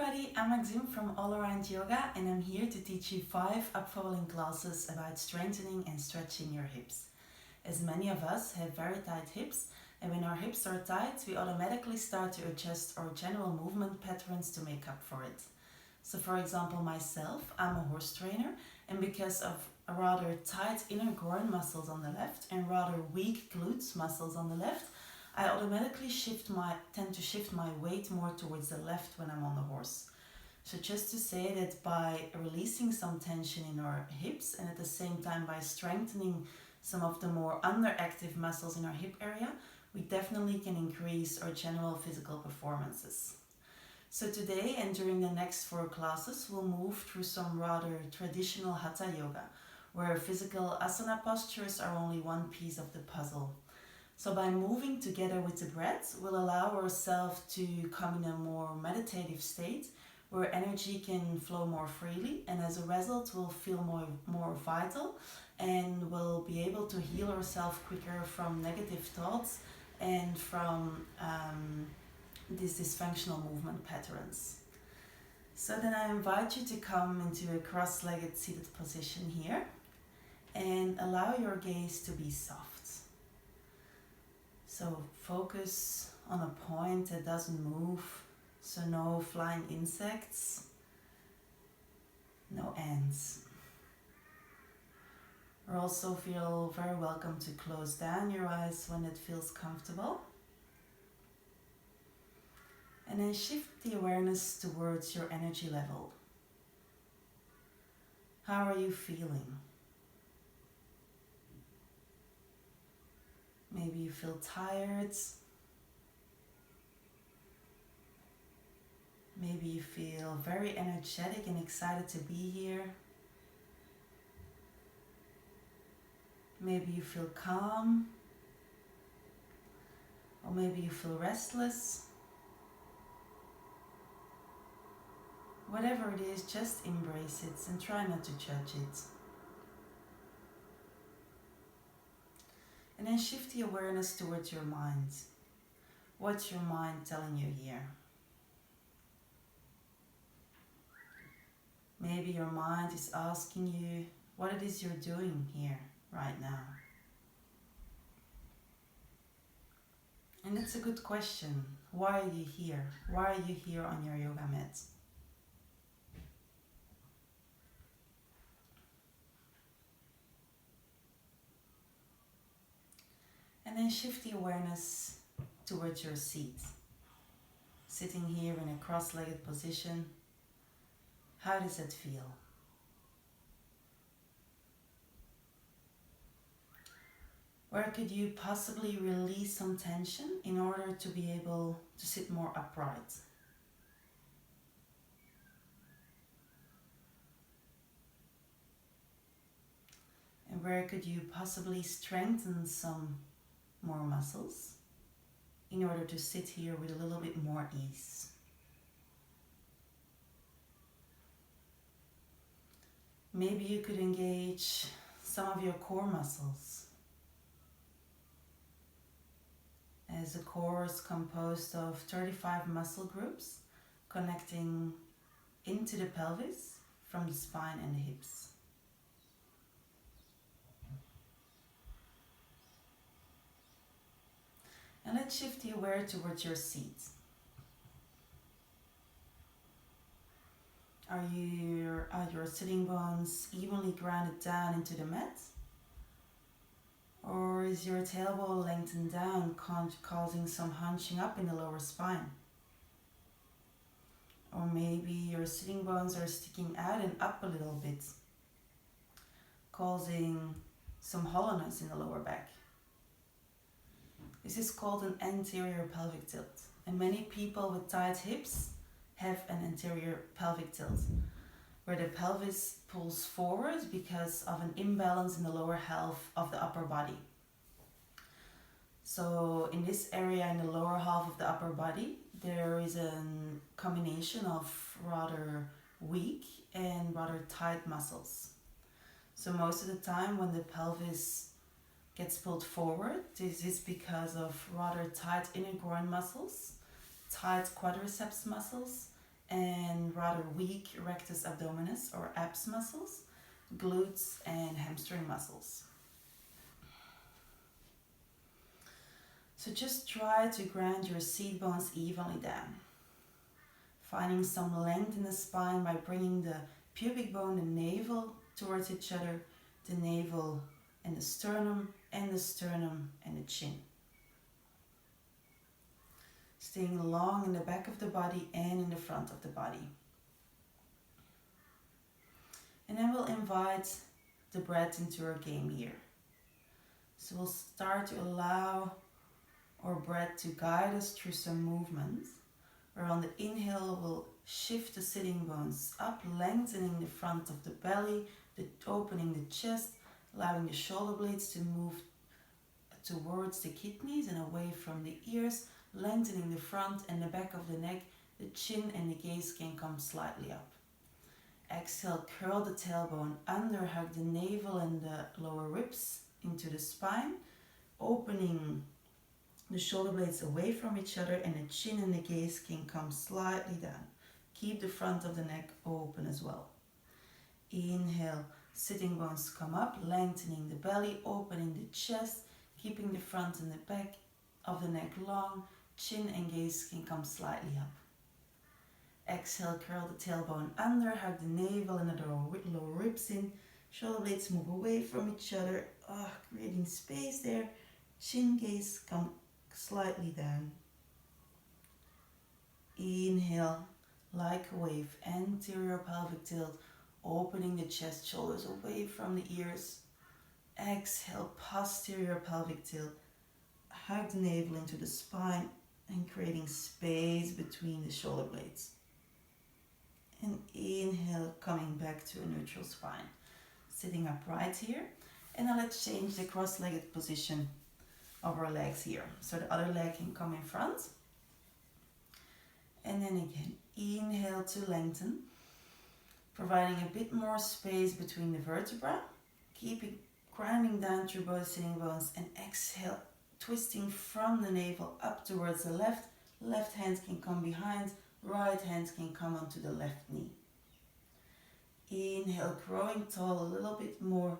everybody, I'm Maxime from All Around Yoga and I'm here to teach you 5 up-following classes about strengthening and stretching your hips. As many of us have very tight hips, and when our hips are tight, we automatically start to adjust our general movement patterns to make up for it. So for example, myself, I'm a horse trainer, and because of a rather tight inner groin muscles on the left and rather weak glutes muscles on the left, I automatically tend to shift my weight more towards the left when I'm on the horse. So just to say that by releasing some tension in our hips and at the same time by strengthening some of the more underactive muscles in our hip area, we definitely can increase our general physical performances. So today and during the next 4 classes, we'll move through some rather traditional Hatha yoga, where physical asana postures are only one piece of the puzzle. So by moving together with the breath, we'll allow ourselves to come in a more meditative state where energy can flow more freely, and as a result we'll feel more vital and we'll be able to heal ourselves quicker from negative thoughts and from these dysfunctional movement patterns. So then I invite you to come into a cross-legged seated position here and allow your gaze to be soft. So focus on a point that doesn't move, so no flying insects, no ants. You also feel very welcome to close down your eyes when it feels comfortable. And then shift the awareness towards your energy level. How are you feeling? Maybe you feel tired. Maybe you feel very energetic and excited to be here. Maybe you feel calm. Or maybe you feel restless. Whatever it is, just embrace it and try not to judge it. And then shift the awareness towards your mind. What's your mind telling you here? Maybe your mind is asking you what it is you're doing here right now. And it's a good question. Why are you here? Why are you here on your yoga mat? And then shift the awareness towards your seat. Sitting here in a cross-legged position, how does it feel? Where could you possibly release some tension in order to be able to sit more upright? And where could you possibly strengthen some more muscles in order to sit here with a little bit more ease? Maybe you could engage some of your core muscles, as the core is composed of 35 muscle groups connecting into the pelvis from the spine and the hips. And let's shift the awareness towards your seat. Are your sitting bones evenly grounded down into the mat? Or is your tailbone lengthened down, causing some hunching up in the lower spine? Or maybe your sitting bones are sticking out and up a little bit, causing some hollowness in the lower back. This is called an anterior pelvic tilt, and many people with tight hips have an anterior pelvic tilt, where the pelvis pulls forward because of an imbalance in the lower half of the upper body. So in this area in the lower half of the upper body, there is a combination of rather weak and rather tight muscles. So most of the time when the pelvis gets pulled forward, this is because of rather tight inner groin muscles, tight quadriceps muscles, and rather weak rectus abdominis or abs muscles, glutes and hamstring muscles. So just try to ground your seat bones evenly down, finding some length in the spine by bringing the pubic bone and navel towards each other, the navel and the sternum and the chin. Staying long in the back of the body and in the front of the body. And then we'll invite the breath into our game here. So we'll start to allow our breath to guide us through some movements, where on the inhale we'll shift the sitting bones up, lengthening the front of the belly, opening the chest, allowing the shoulder blades to move towards the kidneys and away from the ears, lengthening the front and the back of the neck, the chin and the gaze can come slightly up. Exhale, curl the tailbone under, hug the navel and the lower ribs into the spine, opening the shoulder blades away from each other and the chin and the gaze can come slightly down. Keep the front of the neck open as well. Inhale, sitting bones come up, lengthening the belly, opening the chest, keeping the front and the back of the neck long, chin and gaze can come slightly up. Exhale, curl the tailbone under, hug the navel and the lower ribs in, shoulder blades move away from each other, creating space there, chin gaze come slightly down. Inhale, like a wave, anterior pelvic tilt, opening the chest, shoulders away from the ears. Exhale, posterior pelvic tilt, hug the navel into the spine and creating space between the shoulder blades. And inhale, coming back to a neutral spine. Sitting upright here. And now let's change the cross-legged position of our legs here. So the other leg can come in front. And then again, inhale to lengthen, providing a bit more space between the vertebrae. Keeping grounding down through both sitting bones, and exhale, twisting from the navel up towards the left. Left hand can come behind, right hand can come onto the left knee. Inhale, growing tall a little bit more.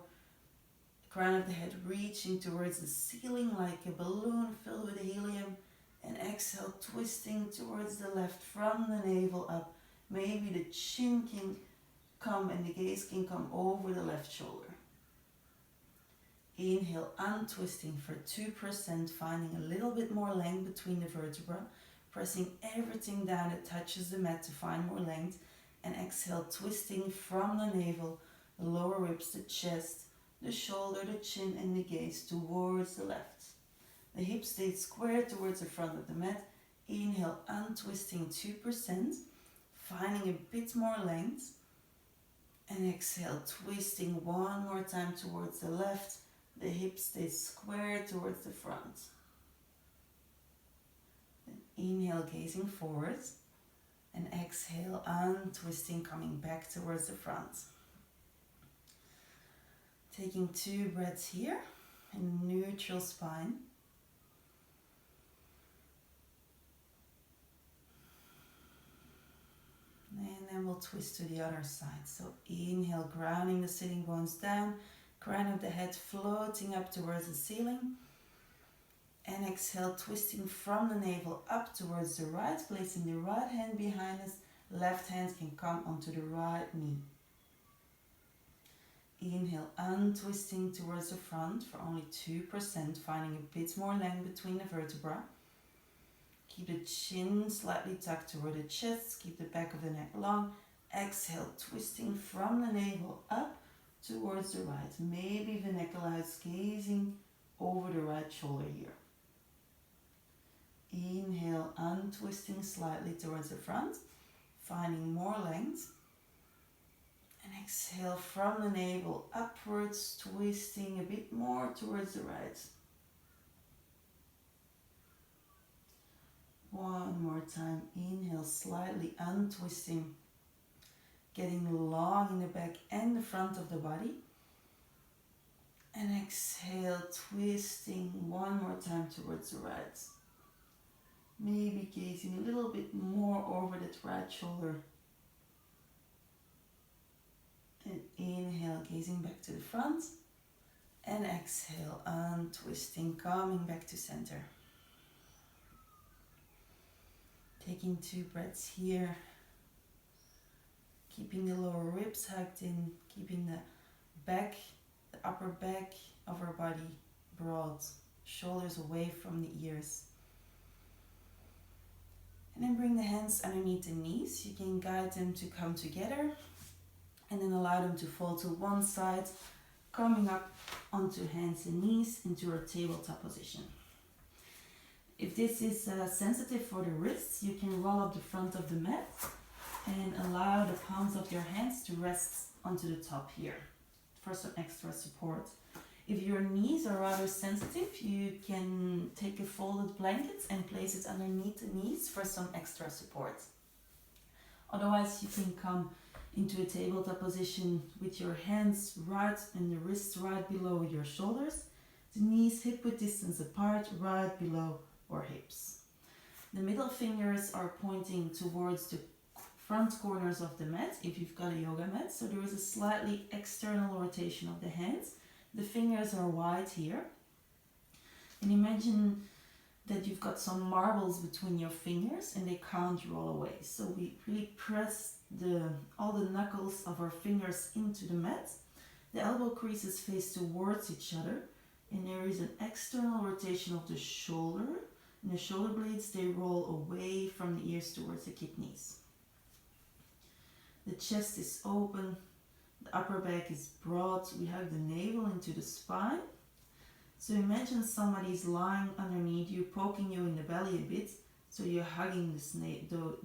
Crown of the head reaching towards the ceiling like a balloon filled with helium. And exhale, twisting towards the left from the navel up. Maybe the chin can come and the gaze can come over the left shoulder. Inhale, untwisting for 2%, finding a little bit more length between the vertebrae, pressing everything down that touches the mat to find more length. And exhale, twisting from the navel, the lower ribs, the chest, the shoulder, the chin and the gaze towards the left. The hips stay square towards the front of the mat. Inhale, untwisting 2%, finding a bit more length. And exhale, twisting one more time towards the left. The hips stay square towards the front. Then inhale, gazing forward. And exhale, untwisting, coming back towards the front. Taking 2 breaths here in neutral spine. And then we'll twist to the other side. So inhale, grounding the sitting bones down. Crown of the head floating up towards the ceiling. And exhale, twisting from the navel up towards the right, placing the right hand behind us. Left hand can come onto the right knee. Inhale, untwisting towards the front for only 2%, finding a bit more length between the vertebrae. Keep the chin slightly tucked toward the chest, keep the back of the neck long. Exhale, twisting from the navel up towards the right. Maybe Vinayakali's gazing over the right shoulder here. Inhale, untwisting slightly towards the front, finding more length. And exhale from the navel upwards, twisting a bit more towards the right. One more time. Inhale, slightly untwisting, getting long in the back and the front of the body. And exhale, twisting one more time towards the right. Maybe gazing a little bit more over that right shoulder. And inhale, gazing back to the front. And exhale, untwisting, coming back to center. Taking 2 breaths here. Keeping the lower ribs hugged in, keeping the back, the upper back of our body broad, shoulders away from the ears. And then bring the hands underneath the knees. You can guide them to come together and then allow them to fall to one side, coming up onto hands and knees into our tabletop position. If this is sensitive for the wrists, you can roll up the front of the mat and allow the palms of your hands to rest onto the top here for some extra support. If your knees are rather sensitive, you can take a folded blanket and place it underneath the knees for some extra support. Otherwise, you can come into a tabletop position with your hands right and the wrists right below your shoulders, the knees hip-width distance apart, right below our hips. The middle fingers are pointing towards the front corners of the mat if you've got a yoga mat, so there is a slightly external rotation of the hands. The fingers are wide here. And imagine that you've got some marbles between your fingers and they can't roll away. So we really press all the knuckles of our fingers into the mat. The elbow creases face towards each other and there is an external rotation of the shoulder. And the shoulder blades, they roll away from the ears towards the kidneys. The chest is open, the upper back is broad, we hug the navel into the spine. So imagine somebody's lying underneath you, poking you in the belly a bit, so you're hugging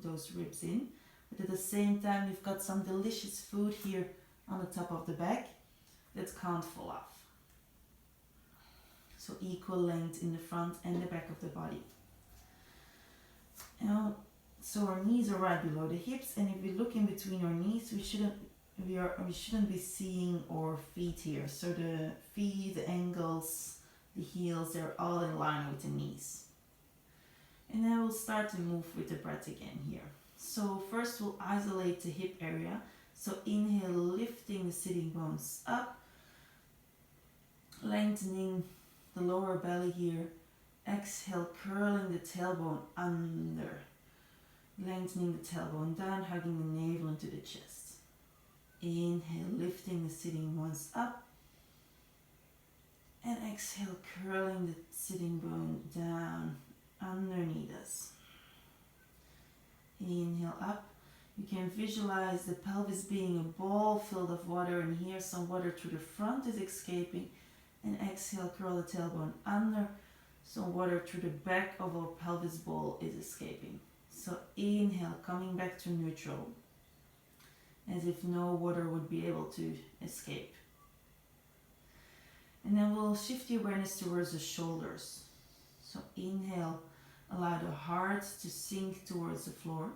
those ribs in. But at the same time, you've got some delicious food here on the top of the back that can't fall off. So equal length in the front and the back of the body. Now, so our knees are right below the hips, and if we look in between our knees, we shouldn't be seeing our feet here. So the feet, the ankles, the heels, they're all in line with the knees. And then we'll start to move with the breath again here. So first we'll isolate the hip area. So inhale, lifting the sitting bones up, lengthening the lower belly here. Exhale, curling the tailbone under. Lengthening the tailbone down, hugging the navel into the chest. Inhale, lifting the sitting bones up. And exhale, curling the sitting bone down underneath us. Inhale up. You can visualize the pelvis being a ball filled with water, and here some water through the front is escaping. And exhale, curl the tailbone under. Some water through the back of our pelvis ball is escaping. So inhale, coming back to neutral, as if no water would be able to escape. And then we'll shift the awareness towards the shoulders. So inhale, allow the heart to sink towards the floor.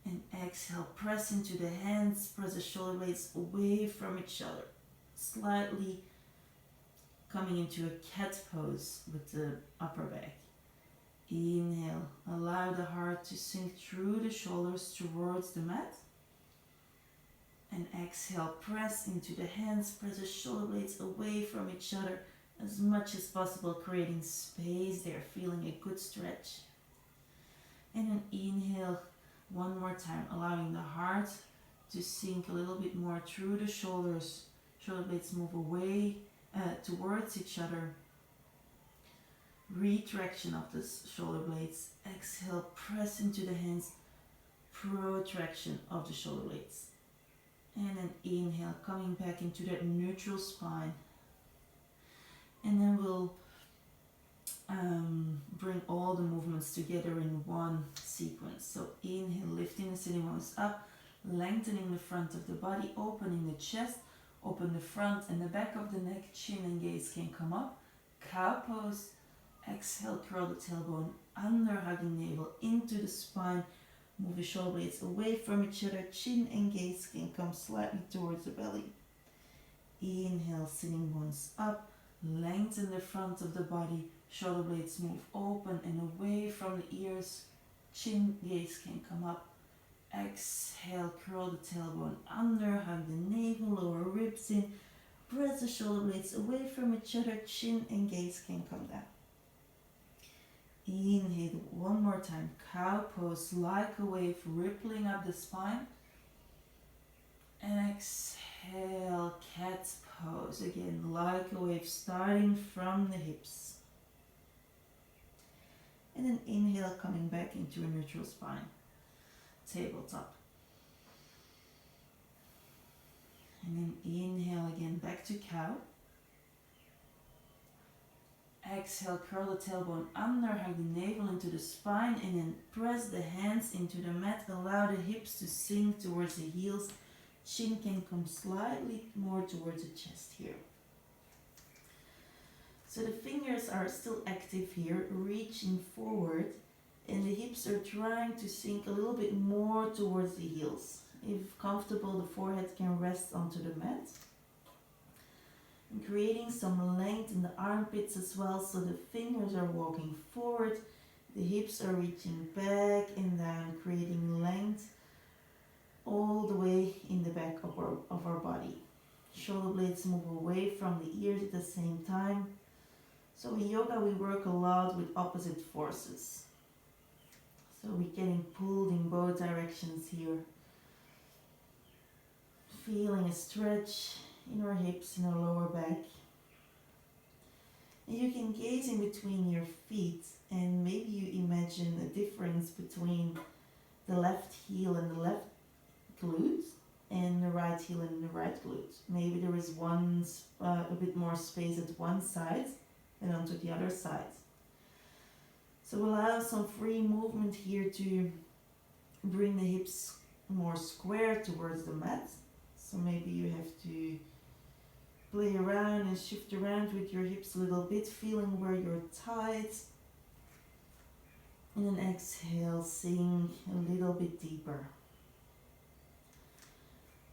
And exhale, press into the hands, press the shoulder blades away from each other. Slightly coming into a cat pose with the upper back. Inhale, allow the heart to sink through the shoulders towards the mat. And exhale, press into the hands, press the shoulder blades away from each other as much as possible, creating space there, feeling a good stretch. And then inhale one more time, allowing the heart to sink a little bit more through the shoulders. Shoulder blades move away towards each other. Retraction of the shoulder blades. Exhale, press into the hands. Protraction of the shoulder blades. And then inhale, coming back into that neutral spine. And then we'll bring all the movements together in one sequence. So inhale, lifting the sitting bones up, lengthening the front of the body, opening the chest, open the front and the back of the neck, chin and gaze can come up. Cow pose. Exhale, curl the tailbone under, hugging navel into the spine. Move the shoulder blades away from each other. Chin and gaze can come slightly towards the belly. Inhale, sitting bones up. Lengthen the front of the body. Shoulder blades move open and away from the ears. Chin gaze can come up. Exhale, curl the tailbone under, hug the navel, lower ribs in. Press the shoulder blades away from each other. Chin and gaze can come down. Inhale one more time. Cow pose like a wave, rippling up the spine. And exhale, cat pose. Again, like a wave, starting from the hips. And then inhale, coming back into a neutral spine. Tabletop. And then inhale again, back to cow. Exhale, curl the tailbone under, hug the navel into the spine, and then press the hands into the mat. Allow the hips to sink towards the heels. Chin can come slightly more towards the chest here. So the fingers are still active here, reaching forward, and the hips are trying to sink a little bit more towards the heels. If comfortable, the forehead can rest onto the mat. And creating some length in the armpits as well, so the fingers are walking forward, the hips are reaching back and down, creating length all the way in the back of our body. Shoulder blades move away from the ears at the same time. So in yoga we work a lot with opposite forces. So we're getting pulled in both directions here. Feeling a stretch in our hips, in our lower back. And you can gaze in between your feet and maybe you imagine a difference between the left heel and the left glute and the right heel and the right glute. Maybe there is a bit more space at one side and onto the other side. So allow some free movement here to bring the hips more square towards the mat. So maybe you have to play around and shift around with your hips a little bit, feeling where you're tight. And then exhale, sink a little bit deeper.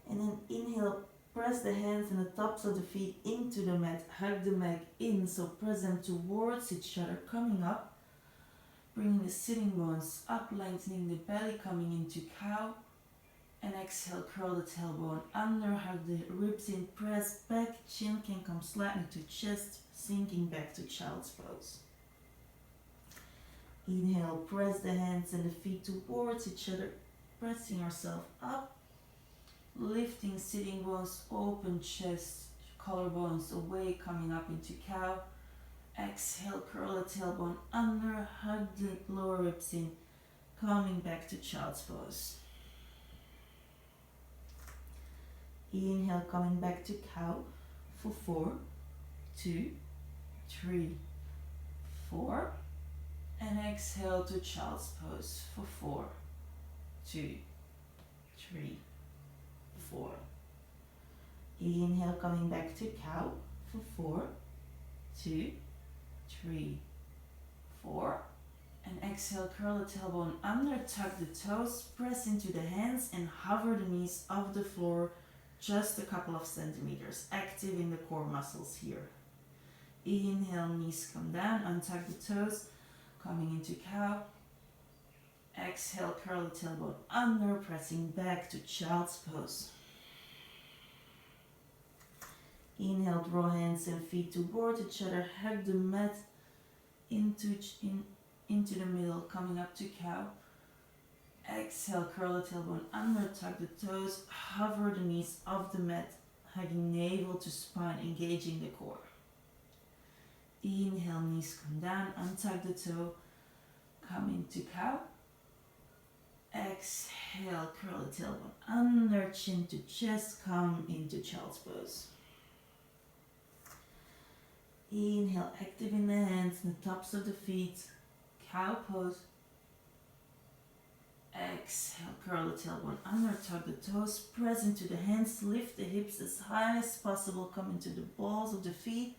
And then inhale, press the hands and the tops of the feet into the mat, hug the mat in, so press them towards each other, coming up, bringing the sitting bones up, lengthening the belly, coming into cow. And exhale, curl the tailbone under, hug the ribs in, press back, chin can come slightly to chest, sinking back to child's pose. Inhale, press the hands and the feet towards each other, pressing ourselves up, lifting sitting bones, open chest, collarbones away, coming up into cow. Exhale, curl the tailbone under, hug the lower ribs in, coming back to child's pose. Inhale, coming back to cow for 4, 2, 3, 4. And exhale to child's pose for 4, 2, 3, 4. Inhale, coming back to cow for 4, 2, 3, 4. And exhale, curl the tailbone under, tuck the toes, press into the hands and hover the knees off the floor just a couple of centimeters, active in the core muscles here. Inhale, knees come down, untuck the toes, coming into cow. Exhale, curl the tailbone under, pressing back to child's pose. Inhale, draw hands and feet towards each other, hug the mat into the middle, coming up to cow. Exhale, curl the tailbone under, tuck the toes, hover the knees off the mat, hugging navel to spine, engaging the core. Inhale, knees come down, untuck the toe, come into cow. Exhale, curl the tailbone under, chin to chest, come into child's pose. Inhale, active in the hands and the tops of the feet, cow pose. Exhale, curl the tailbone under, tuck the toes, press into the hands, lift the hips as high as possible, come into the balls of the feet,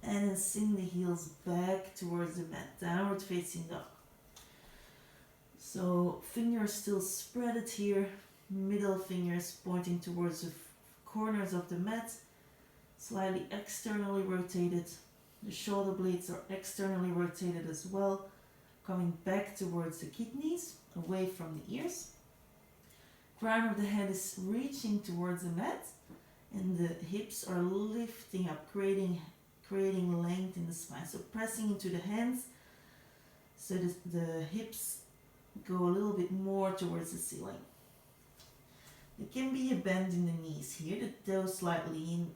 and then sink the heels back towards the mat, downward facing dog. So fingers still spreaded here, middle fingers pointing towards the corners of the mat, slightly externally rotated, The shoulder blades are externally rotated as well, coming back towards the kidneys, away from the ears. Crown of the head is reaching towards the mat, and the hips are lifting up, creating length in the spine. So pressing into the hands, so the hips go a little bit more towards the ceiling. There can be a bend in the knees here, the toes slightly in,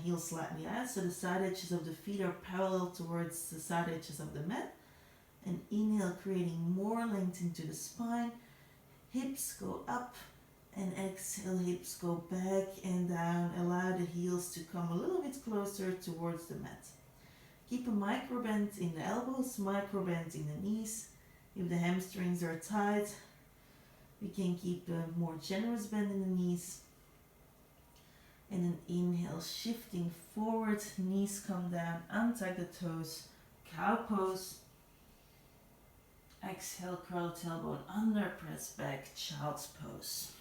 heels slightly out, so the side edges of the feet are parallel towards the side edges of the mat. And inhale, creating more length into the spine. Hips go up, and exhale, hips go back and down. Allow the heels to come a little bit closer towards the mat. Keep a micro bend in the elbows, micro bend in the knees. If the hamstrings are tight, we can keep a more generous bend in the knees. And an inhale, shifting forward, knees come down, untuck the toes, cow pose. Exhale, curl tailbone under, press back, child's pose.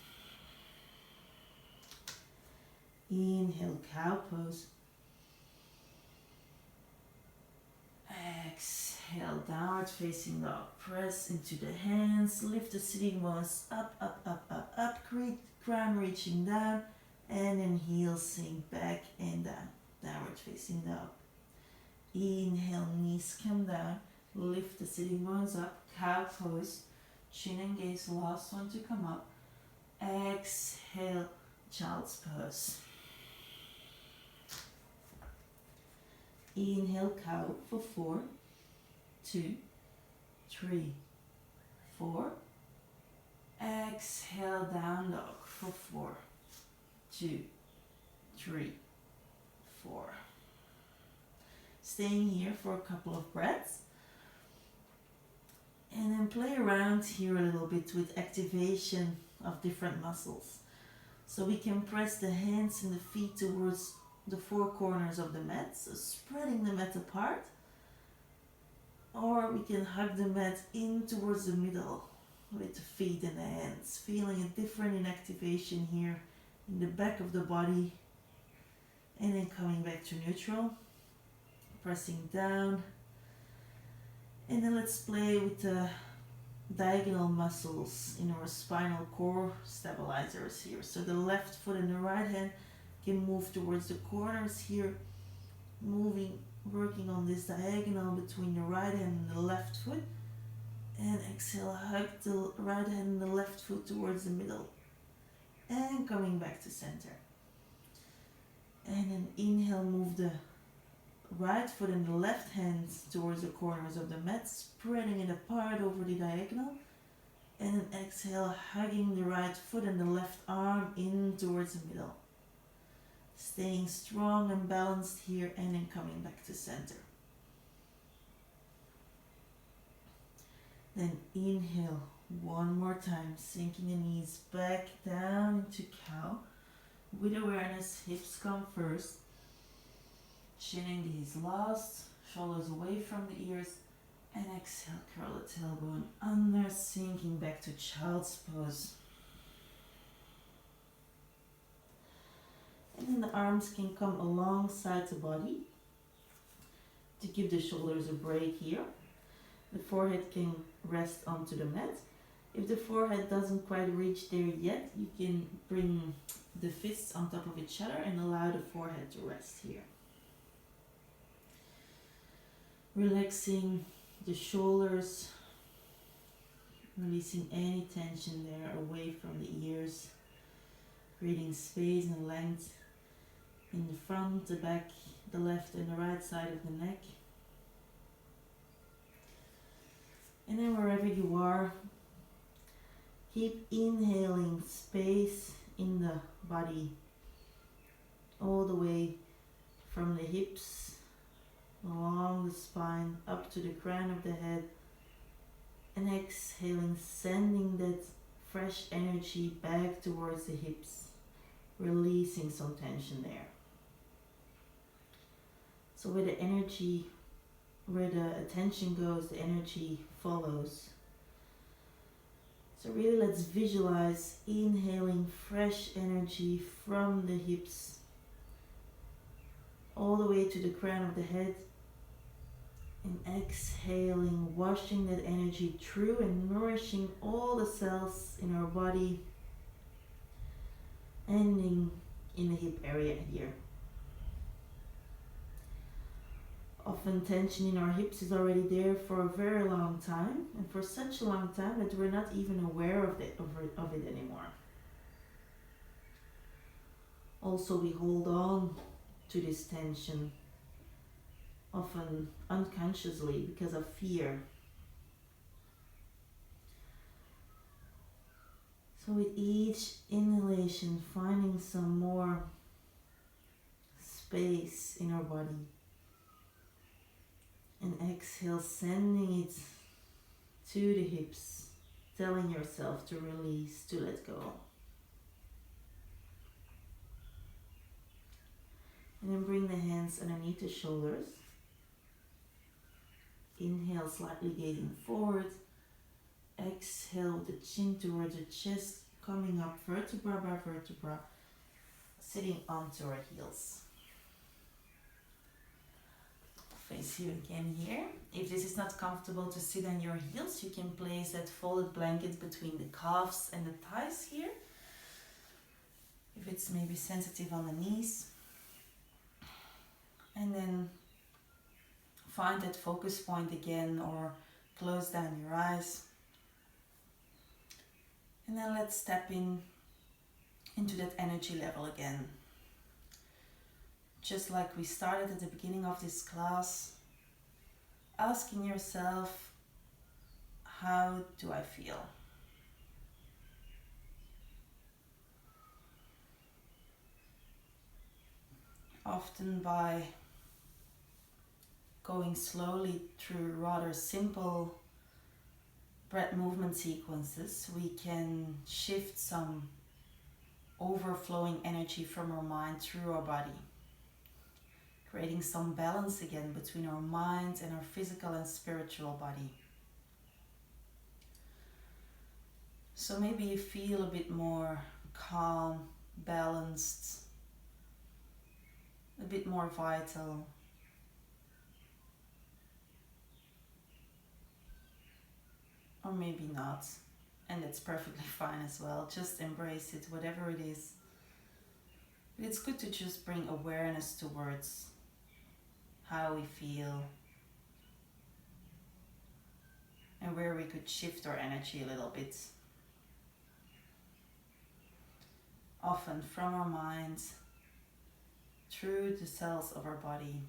Inhale, cow pose. Exhale, downward facing dog. Press into the hands, lift the sitting bones up, up, up, up, up. Crown reaching down, and then heels sink back and down. Downward facing dog. Inhale, knees come down. Lift the sitting bones up, cow pose, chin and gaze, last one to come up. Exhale, child's pose. Inhale, cow for 4, 2, 3, 4. Exhale, down dog for 4, 2, 3, 4. Staying here for a couple of breaths. And then play around here a little bit with activation of different muscles. So we can press the hands and the feet towards the 4 corners of the mat, so spreading the mat apart. Or we can hug the mat in towards the middle with the feet and the hands, feeling a different in activation here in the back of the body. And then coming back to neutral, pressing down. And then let's play with the diagonal muscles in our spinal cord stabilizers here. So the left foot and the right hand can move towards the corners here, working on this diagonal between the right hand and the left foot. And exhale, hug the right hand and the left foot towards the middle. And coming back to center. And then inhale, move the right foot and the left hand towards the corners of the mat, spreading it apart over the diagonal. And then exhale, hugging the right foot and the left arm in towards the middle. Staying strong and balanced here, and then coming back to center. Then inhale one more time, sinking the knees back down into cow. With awareness, hips come first. Chin and gaze last, shoulders away from the ears, and exhale, curl the tailbone under, sinking back to child's pose. And then the arms can come alongside the body to give the shoulders a break here. The forehead can rest onto the mat. If the forehead doesn't quite reach there yet, you can bring the fists on top of each other and allow the forehead to rest here. Relaxing the shoulders, releasing any tension there away from the ears, creating space and length in the front, the back, the left and the right side of the neck. And then wherever you are, keep inhaling space in the body all the way from the hips, along the spine, up to the crown of the head, and exhaling, sending that fresh energy back towards the hips, releasing some tension there. So where the attention goes, the energy follows. So really let's visualize inhaling fresh energy from the hips all the way to the crown of the head, And exhaling, washing that energy through and nourishing all the cells in our body, ending in the hip area here. Often tension in our hips is already there for a very long time, and for such a long time that we're not even aware of it anymore. Also, we hold on to this tension, often unconsciously because of fear. So with each inhalation, finding some more space in our body. And exhale, sending it to the hips, telling yourself to release, to let go. And then bring the hands underneath the shoulders. Inhale, slightly gazing forward. Exhale with the chin towards the chest, coming up vertebra by vertebra, sitting onto our heels. Face you again here. If this is not comfortable to sit on your heels, you can place that folded blanket between the calves and the thighs here. If it's maybe sensitive on the knees. And then find that focus point again, or close down your eyes. And then let's step into that energy level again. Just like we started at the beginning of this class, asking yourself, how do I feel? Often by going slowly through rather simple breath movement sequences, we can shift some overflowing energy from our mind through our body, creating some balance again between our mind and our physical and spiritual body. So maybe you feel a bit more calm, balanced, a bit more vital. Or maybe not, and that's perfectly fine as well. Just embrace it, whatever it is. But it's good to just bring awareness towards how we feel and where we could shift our energy a little bit. Often from our mind through the cells of our body.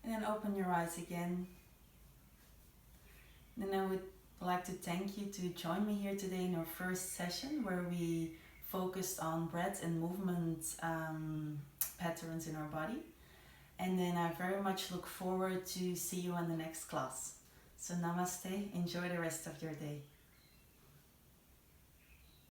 And then open your eyes again. And I would like to thank you to join me here today in our first session, where we focused on breath and movement patterns in our body. And then I very much look forward to see you in the next class. So namaste, enjoy the rest of your day.